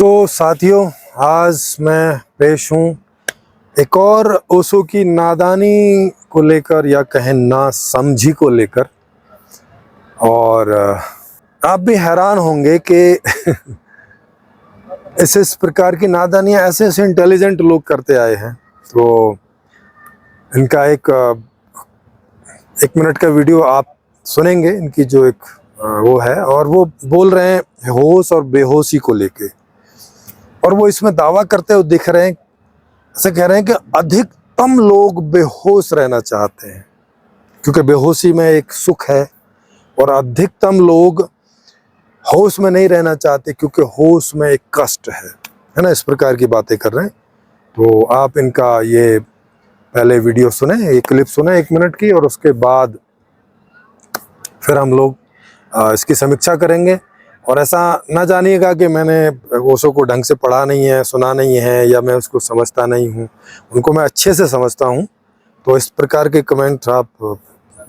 तो साथियों, आज मैं पेश हूँ एक और ओशो की नादानी को लेकर या कहें ना समझी को लेकर। और आप भी हैरान होंगे कि इस प्रकार की नादानियाँ ऐसे ऐसे इंटेलिजेंट लोग करते आए हैं। तो इनका एक मिनट का वीडियो आप सुनेंगे, इनकी जो एक वो है, और वो बोल रहे हैं होश और बेहोशी को लेके। और वो इसमें दावा करते हुए दिख रहे हैं, ऐसे कह रहे हैं कि अधिकतम लोग बेहोश रहना चाहते हैं क्योंकि बेहोशी में एक सुख है, और अधिकतम लोग होश में नहीं रहना चाहते क्योंकि होश में एक कष्ट है ना। इस प्रकार की बातें कर रहे हैं। तो आप इनका ये पहले वीडियो सुने, एक क्लिप सुने 1 मिनट की, और उसके बाद फिर हम लोग इसकी समीक्षा करेंगे। और ऐसा ना जानिएगा कि मैंने ओशो को ढंग से पढ़ा नहीं है, सुना नहीं है, या मैं उसको समझता नहीं हूँ। उनको मैं अच्छे से समझता हूँ। तो इस प्रकार के कमेंट आप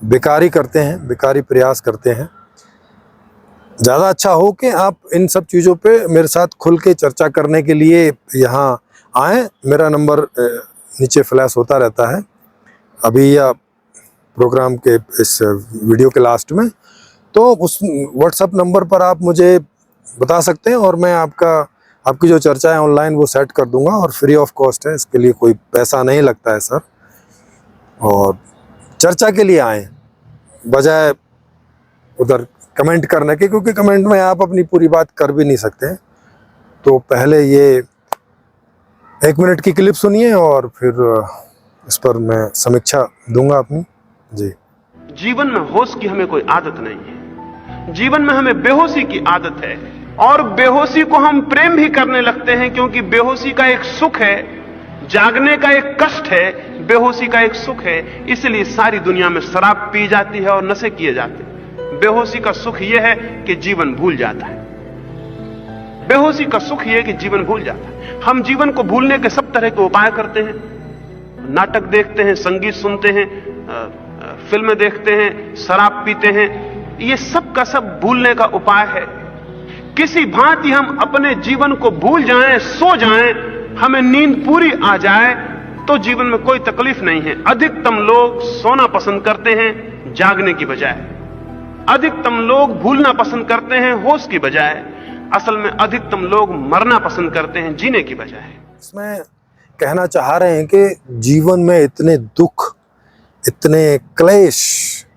बेकारी करते हैं, बेकारी प्रयास करते हैं। ज़्यादा अच्छा हो कि आप इन सब चीज़ों पे मेरे साथ खुल के चर्चा करने के लिए यहाँ आएँ। मेरा नंबर नीचे फ्लैश होता रहता है अभी या प्रोग्राम के इस वीडियो के लास्ट में। तो उस व्हाट्सएप नंबर पर आप मुझे बता सकते हैं और मैं आपकी जो चर्चा है ऑनलाइन वो सेट कर दूंगा, और फ्री ऑफ कॉस्ट है, इसके लिए कोई पैसा नहीं लगता है सर। और चर्चा के लिए आएँ बजाय उधर कमेंट करने के, क्योंकि कमेंट में आप अपनी पूरी बात कर भी नहीं सकते हैं। तो पहले ये 1 मिनट की क्लिप सुनिए और फिर इस पर मैं समीक्षा दूंगा अपनी। जी। जीवन में होश की हमें कोई आदत नहीं है, जीवन में हमें बेहोशी की आदत है। और बेहोशी को हम प्रेम भी करने लगते हैं, क्योंकि बेहोशी का एक सुख है, जागने का एक कष्ट है, बेहोशी का एक सुख है। इसलिए सारी दुनिया में शराब पी जाती है और नशे किए जाते हैं। बेहोशी का सुख यह है कि जीवन भूल जाता है। बेहोशी का सुख यह है कि जीवन भूल जाता है। हम जीवन को भूलने के सब तरह के उपाय करते हैं, नाटक देखते हैं, संगीत सुनते हैं, फिल्में देखते हैं, शराब पीते हैं। ये सब का सब भूलने का उपाय है। किसी भांति हम अपने जीवन को भूल जाएं, सो जाएं, हमें नींद पूरी आ जाए तो जीवन में कोई तकलीफ नहीं है। अधिकतम लोग सोना पसंद करते हैं जागने की बजाय। अधिकतम लोग भूलना पसंद करते हैं होश की बजाय। असल में अधिकतम लोग मरना पसंद करते हैं जीने की बजाय। इसमें कहना चाह रहे हैं कि जीवन में इतने दुख, इतने क्लेश,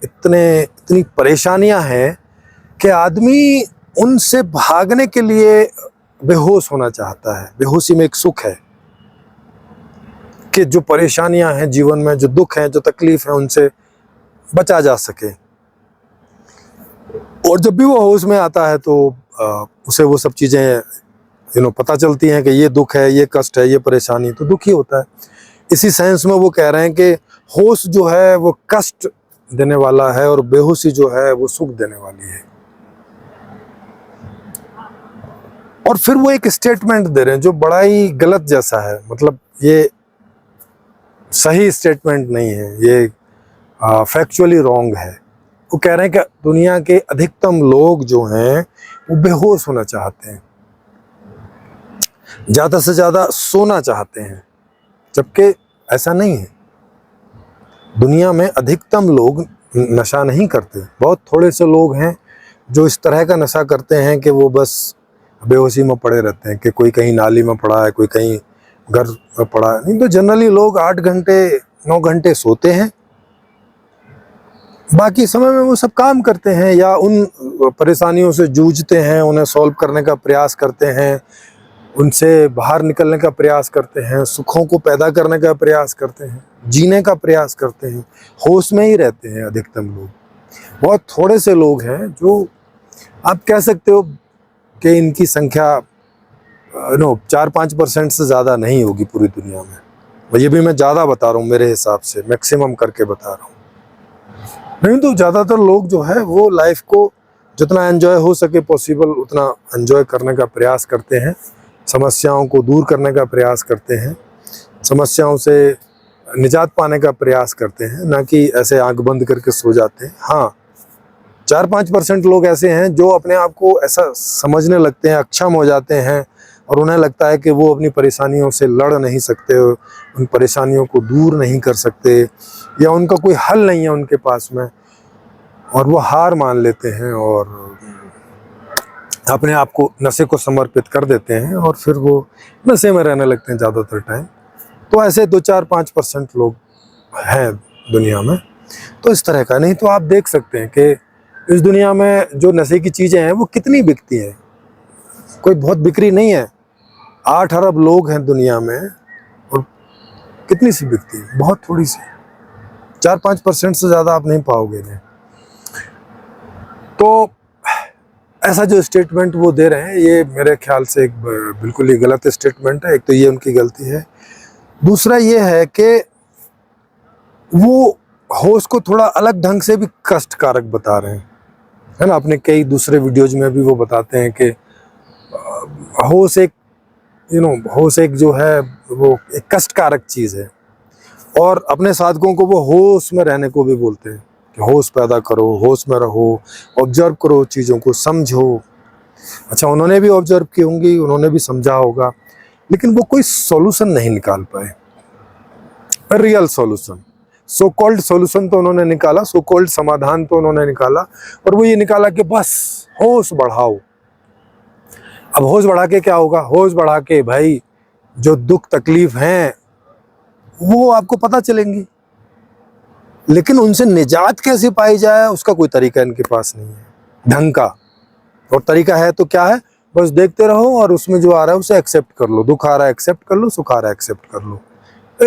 इतनी परेशानियां हैं कि आदमी उनसे भागने के लिए बेहोश होना चाहता है। बेहोशी में एक सुख है कि जो परेशानियां हैं जीवन में, जो दुख हैं, जो तकलीफ है, उनसे बचा जा सके। और जब भी वो होश में आता है तो उसे वो सब चीज़ें पता चलती हैं कि ये दुख है, ये कष्ट है, ये परेशानी, तो दुख ही होता है। इसी सेंस में वो कह रहे हैं कि होश जो है वो कष्ट देने वाला है और बेहोशी जो है वो सुख देने वाली है। और फिर वो एक स्टेटमेंट दे रहे हैं जो बड़ा ही गलत जैसा है। मतलब ये सही स्टेटमेंट नहीं है, ये फैक्चुअली रॉन्ग है। वो कह रहे हैं कि दुनिया के अधिकतम लोग जो हैं वो बेहोश होना चाहते हैं, ज़्यादा से ज़्यादा सोना चाहते हैं, जबकि ऐसा नहीं है। दुनिया में अधिकतम लोग नशा नहीं करते। बहुत थोड़े से लोग हैं जो इस तरह का नशा करते हैं कि वो बस बेहोशी में पड़े रहते हैं, कि कोई कहीं नाली में पड़ा है, कोई कहीं घर में पड़ा है। नहीं तो जनरली लोग 8 घंटे 9 घंटे सोते हैं, बाकी समय में वो सब काम करते हैं या उन परेशानियों से जूझते हैं, उन्हें सॉल्व करने का प्रयास करते हैं, उनसे बाहर निकलने का प्रयास करते हैं, सुखों को पैदा करने का प्रयास करते हैं, जीने का प्रयास करते हैं। होश में ही रहते हैं अधिकतम लोग। बहुत थोड़े से लोग हैं जो आप कह सकते हो कि इनकी संख्या 4-5% से ज़्यादा नहीं होगी पूरी दुनिया में। और ये भी मैं ज़्यादा बता रहा हूँ, मेरे हिसाब से मैक्सिमम करके बता रहा हूँ। नहीं तो ज़्यादातर लोग जो है वो लाइफ को जितना एंजॉय हो सके पॉसिबल उतना एंजॉय करने का प्रयास करते हैं, समस्याओं को दूर करने का प्रयास करते हैं, समस्याओं से निजात पाने का प्रयास करते हैं, ना कि ऐसे आंख बंद करके सो जाते हैं। हाँ, 4-5% लोग ऐसे हैं जो अपने आप को ऐसा समझने लगते हैं, अक्षम हो जाते हैं, और उन्हें लगता है कि वो अपनी परेशानियों से लड़ नहीं सकते, उन परेशानियों को दूर नहीं कर सकते, या उनका कोई हल नहीं है उनके पास में, और वो हार मान लेते हैं और अपने आप को नशे को समर्पित कर देते हैं और फिर वो नशे में रहने लगते हैं ज़्यादातर टाइम। तो ऐसे 2-4-5% लोग हैं दुनिया में। तो इस तरह का नहीं, तो आप देख सकते हैं कि इस दुनिया में जो नशे की चीज़ें हैं वो कितनी बिकती हैं। कोई बहुत बिक्री नहीं है। 8 अरब लोग हैं दुनिया में और कितनी सी बिकती है? बहुत थोड़ी सी, 4-5% से ज़्यादा आप नहीं पाओगे इन्हें। तो ऐसा जो स्टेटमेंट वो दे रहे हैं, ये मेरे ख्याल से एक बिल्कुल ही गलत स्टेटमेंट है। एक तो ये उनकी गलती है, दूसरा ये है कि वो होश को थोड़ा अलग ढंग से भी कष्टकारक बता रहे हैं, है ना। अपने कई दूसरे वीडियोज में भी वो बताते हैं कि होश एक होश एक जो है वो एक कष्टकारक चीज़ है, और अपने साधकों को वो होश में रहने को भी बोलते हैं कि होश पैदा करो, होश में रहो, ऑब्जर्व करो, चीज़ों को समझो। अच्छा, उन्होंने भी ऑब्जर्व की होंगी, उन्होंने भी समझा होगा, लेकिन वो कोई सॉल्यूशन नहीं निकाल पाए, real solution. So called solution तो उन्होंने निकाला, सो कॉल्ड समाधान तो उन्होंने निकाला, और वो ये निकाला कि बस होश बढ़ाओ। अब होश बढ़ा के क्या होगा? होश बढ़ा के भाई जो दुख तकलीफ हैं वो आपको पता चलेंगी, लेकिन उनसे निजात कैसे पाई जाए उसका कोई तरीका इनके पास नहीं है ढंग का। और तरीका है तो क्या है? बस देखते रहो और उसमें जो आ रहा है उसे एक्सेप्ट कर लो। दुख आ रहा है एक्सेप्ट कर लो, सुख आ रहा है एक्सेप्ट कर लो।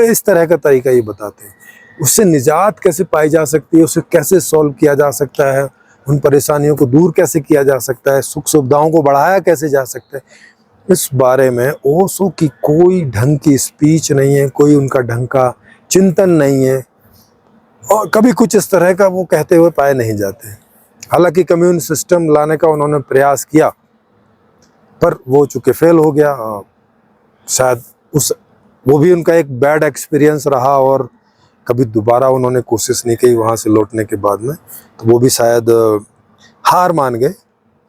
इस तरह का तरीका ये बताते हैं। उससे निजात कैसे पाई जा सकती है, उसे कैसे सॉल्व किया जा सकता है, उन परेशानियों को दूर कैसे किया जा सकता है, सुख सुविधाओं को बढ़ाया कैसे जा सकता है, इस बारे में ओशो की कोई ढंग की स्पीच नहीं है, कोई उनका ढंग का चिंतन नहीं है, और कभी कुछ इस तरह का वो कहते हुए पाए नहीं जाते। हालांकि कम्युन सिस्टम लाने का उन्होंने प्रयास किया, पर वो चूंकि फेल हो गया, शायद वो भी उनका एक बैड एक्सपीरियंस रहा, और कभी दोबारा उन्होंने कोशिश नहीं की वहाँ से लौटने के बाद में, तो वो भी शायद हार मान गए,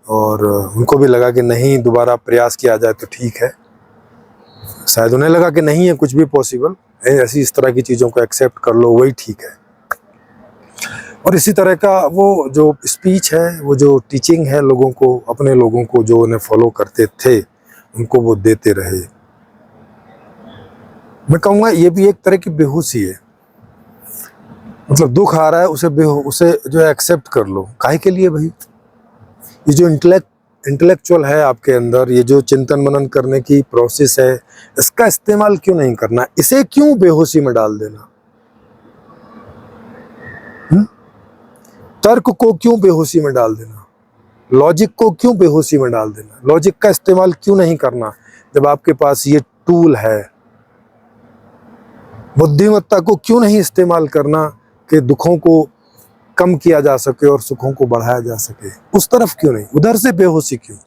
और उनको भी लगा कि नहीं, दोबारा प्रयास किया जाए तो ठीक है। शायद उन्हें लगा कि नहीं है कुछ भी पॉसिबल, ऐसी इस तरह की चीज़ों को एक्सेप्ट कर लो, वही ठीक है। और इसी तरह का वो जो स्पीच है, वो जो टीचिंग है, लोगों को, अपने लोगों को जो उन्हें फॉलो करते थे उनको वो देते रहे। मैं कहूँगा ये भी एक तरह की बेहोशी है। मतलब दुख आ रहा है, उसे जो है एक्सेप्ट कर लो। काहे के लिए भाई? ये जो इंटेलेक्चुअल है आपके अंदर, ये जो चिंतन मनन करने की प्रोसेस है, इसका इस्तेमाल क्यों नहीं करना? इसे क्यों बेहोशी में डाल देना? तर्क को क्यों बेहोशी में डाल देना? लॉजिक को क्यों बेहोशी में डाल देना? लॉजिक का इस्तेमाल क्यों नहीं करना जब आपके पास ये टूल है? बुद्धिमत्ता को क्यों नहीं इस्तेमाल करना कि दुखों को कम किया जा सके और सुखों को बढ़ाया जा सके? उस तरफ क्यों नहीं? उधर से बेहोशी क्यों?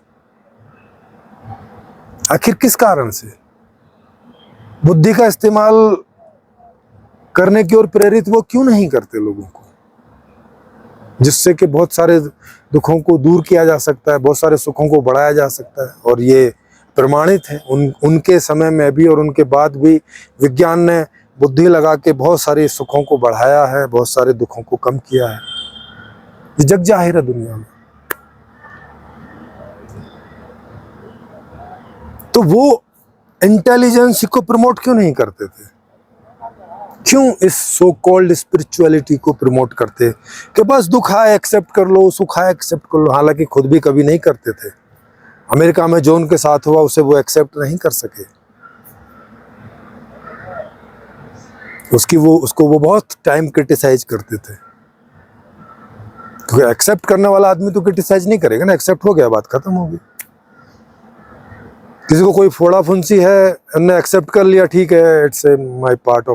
आखिर किस कारण से? बुद्धि का इस्तेमाल करने की ओर प्रेरित वो क्यों नहीं करते लोगों को, जिससे कि बहुत सारे दुखों को दूर किया जा सकता है, बहुत सारे सुखों को बढ़ाया जा सकता है। और ये प्रमाणित है उनके समय में भी और उनके बाद भी। विज्ञान ने बुद्धि लगा के बहुत सारे सुखों को बढ़ाया है, बहुत सारे दुखों को कम किया है। ये जग जाहिर है दुनिया में। तो वो इंटेलिजेंस को प्रमोट क्यों नहीं करते थे? क्यों इस सो कॉल्ड स्पिरिचुअलिटी को प्रमोट करते कि बस दुख आए एक्सेप्ट कर लो, सुख आए एक्सेप्ट कर लो? हालांकि खुद भी कभी नहीं करते थे। अमेरिका में जो उनके साथ हुआ उसे वो एक्सेप्ट नहीं कर सके। उसको वो बहुत टाइम क्रिटिसाइज करते थे, क्योंकि एक्सेप्ट करने वाला आदमी तो क्रिटिसाइज नहीं करेगा ना। एक्सेप्ट हो गया, बात खत्म हो गई। किसी को कोई फोड़ा फुंसी है, उन्होंने एक्सेप्ट कर लिया, ठीक है, it's a my part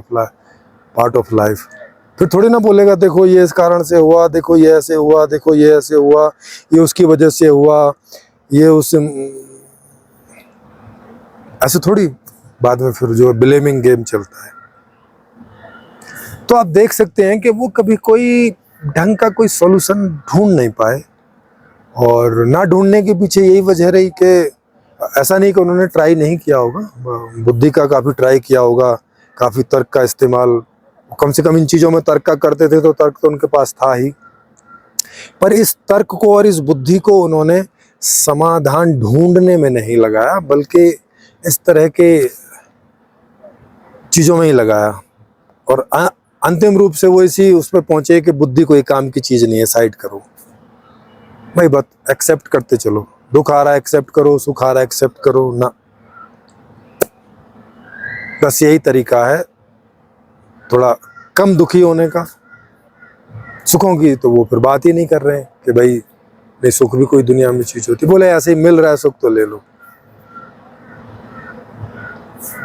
of life. फिर थोड़ी ना बोलेगा देखो ये इस कारण से हुआ, देखो ये ऐसे हुआ, देखो ये ऐसे हुआ, ये उसकी वजह से हुआ, ये उससे, ऐसे थोड़ी बाद में फिर जो ब्लेमिंग गेम चलता है। तो आप देख सकते हैं कि वो कभी कोई ढंग का कोई सॉल्यूशन ढूंढ नहीं पाए, और ना ढूंढने के पीछे यही वजह रही कि ऐसा नहीं कि उन्होंने ट्राई नहीं किया होगा, बुद्धि का काफ़ी ट्राई किया होगा, काफ़ी तर्क का इस्तेमाल, कम से कम इन चीज़ों में तर्क का करते थे, तो तर्क तो उनके पास था ही। पर इस तर्क को और इस बुद्धि को उन्होंने समाधान ढूंढने में नहीं लगाया, बल्कि इस तरह के चीज़ों में ही लगाया। और अंतिम रूप से वो इसी उस पर पहुंचे कि बुद्धि कोई काम की चीज़ नहीं है, साइड करो भाई, बस एक्सेप्ट करते चलो, दुख आ रहा है एक्सेप्ट करो, सुख आ रहा है एक्सेप्ट करो ना। बस यही तरीका है थोड़ा कम दुखी होने का। सुखों की तो वो फिर बात ही नहीं कर रहे हैं कि भाई नहीं, सुख भी कोई दुनिया में चीज होती, बोले ऐसे ही मिल रहा है सुख तो ले लो।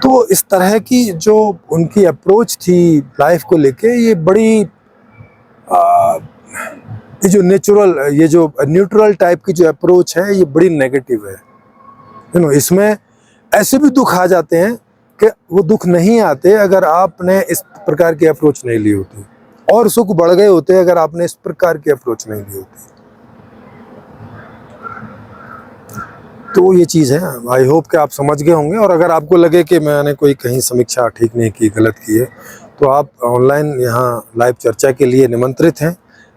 तो इस तरह की जो उनकी अप्रोच थी लाइफ को लेके, ये बड़ी ये जो ये जो न्यूट्रल टाइप की जो अप्रोच है, ये बड़ी नेगेटिव है। इसमें ऐसे भी दुख आ जाते हैं कि वो दुख नहीं आते अगर आपने इस प्रकार की अप्रोच नहीं ली होती, और सुख बढ़ गए होते अगर आपने इस प्रकार की अप्रोच नहीं ली होती। तो ये चीज़ है, आई होप कि आप समझ गए होंगे। और अगर आपको लगे कि मैंने कोई कहीं समीक्षा ठीक नहीं की, गलत की है, तो आप ऑनलाइन यहाँ लाइव चर्चा के लिए निमंत्रित हैं।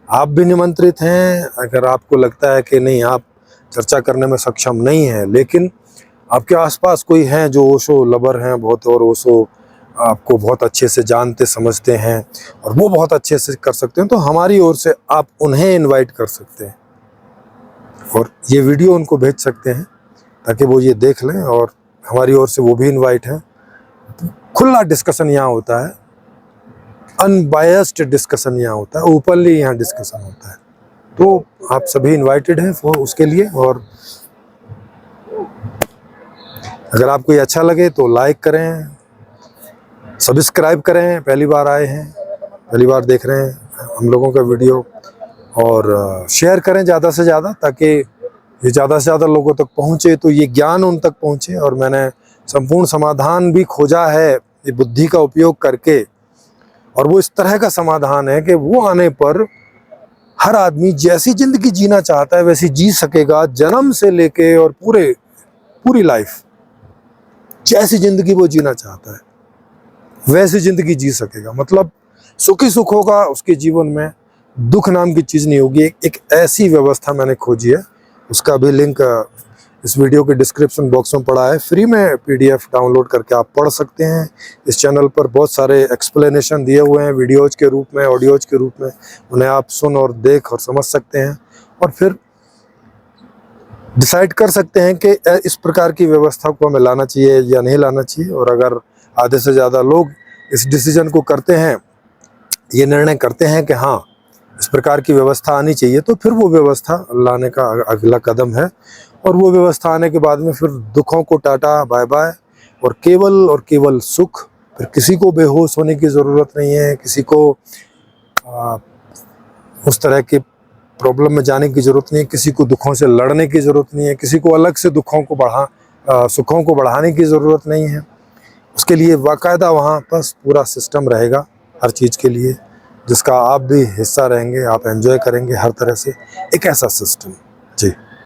आप भी निमंत्रित हैं। अगर आपको लगता है कि नहीं, आप चर्चा करने में सक्षम नहीं हैं, लेकिन आपके आसपास कोई हैं जो ओशो लवर हैं बहुत, और ओशो आपको बहुत अच्छे से जानते समझते हैं और वो बहुत अच्छे से कर सकते हैं, तो हमारी ओर से आप उन्हें इनवाइट कर सकते हैं और ये वीडियो उनको भेज सकते हैं ताकि वो ये देख लें। और हमारी ओर से वो भी इनवाइट हैं। खुला डिस्कशन यहाँ होता है, अनबायस्ड डिस्कशन यहाँ होता है, ओपनली यहाँ डिस्कशन होता है। तो आप सभी इनवाइटेड हैं उसके लिए। और अगर आपको ये अच्छा लगे तो लाइक करें, सब्सक्राइब करें, पहली बार आए हैं, पहली बार देख रहे हैं हम लोगों का वीडियो, और शेयर करें ज़्यादा से ज़्यादा, ताकि ये ज़्यादा से ज़्यादा लोगों तक पहुँचे, तो ये ज्ञान उन तक पहुँचे। और मैंने संपूर्ण समाधान भी खोजा है ये बुद्धि का उपयोग करके, और वो इस तरह का समाधान है कि वो आने पर हर आदमी जैसी ज़िंदगी जीना चाहता है वैसी जी सकेगा, जन्म से लेके और पूरी लाइफ जैसी ज़िंदगी वो जीना चाहता है वैसी ज़िंदगी जी सकेगा। मतलब सुखी सुख होगा उसके जीवन में, दुख नाम की चीज़ नहीं होगी। एक ऐसी व्यवस्था मैंने खोजी है, उसका भी लिंक इस वीडियो के डिस्क्रिप्शन बॉक्स में पड़ा है। फ्री में PDF डाउनलोड करके आप पढ़ सकते हैं। इस चैनल पर बहुत सारे एक्सप्लेनेशन दिए हुए हैं वीडियोज़ के रूप में, ऑडियोज़ के रूप में, उन्हें आप सुन और देख और समझ सकते हैं, और फिर डिसाइड कर सकते हैं कि इस प्रकार की व्यवस्था को हमें लाना चाहिए या नहीं लाना चाहिए। और अगर आधे से ज़्यादा लोग इस डिसीजन को करते हैं, ये निर्णय करते हैं कि हाँ इस प्रकार की व्यवस्था आनी चाहिए, तो फिर वो व्यवस्था लाने का अगला कदम है। और वो व्यवस्था आने के बाद में फिर दुखों को टाटा बाय बाय, और केवल सुख। फिर किसी को बेहोश होने की ज़रूरत नहीं है, किसी को उस तरह की प्रॉब्लम में जाने की ज़रूरत नहीं है, किसी को दुखों से लड़ने की ज़रूरत नहीं है, किसी को अलग से सुखों को बढ़ाने की ज़रूरत नहीं है। उसके लिए बाकायदा वहाँ बस पूरा सिस्टम रहेगा हर चीज़ के लिए, जिसका आप भी हिस्सा रहेंगे, आप एंजॉय करेंगे हर तरह से, एक ऐसा सिस्टम।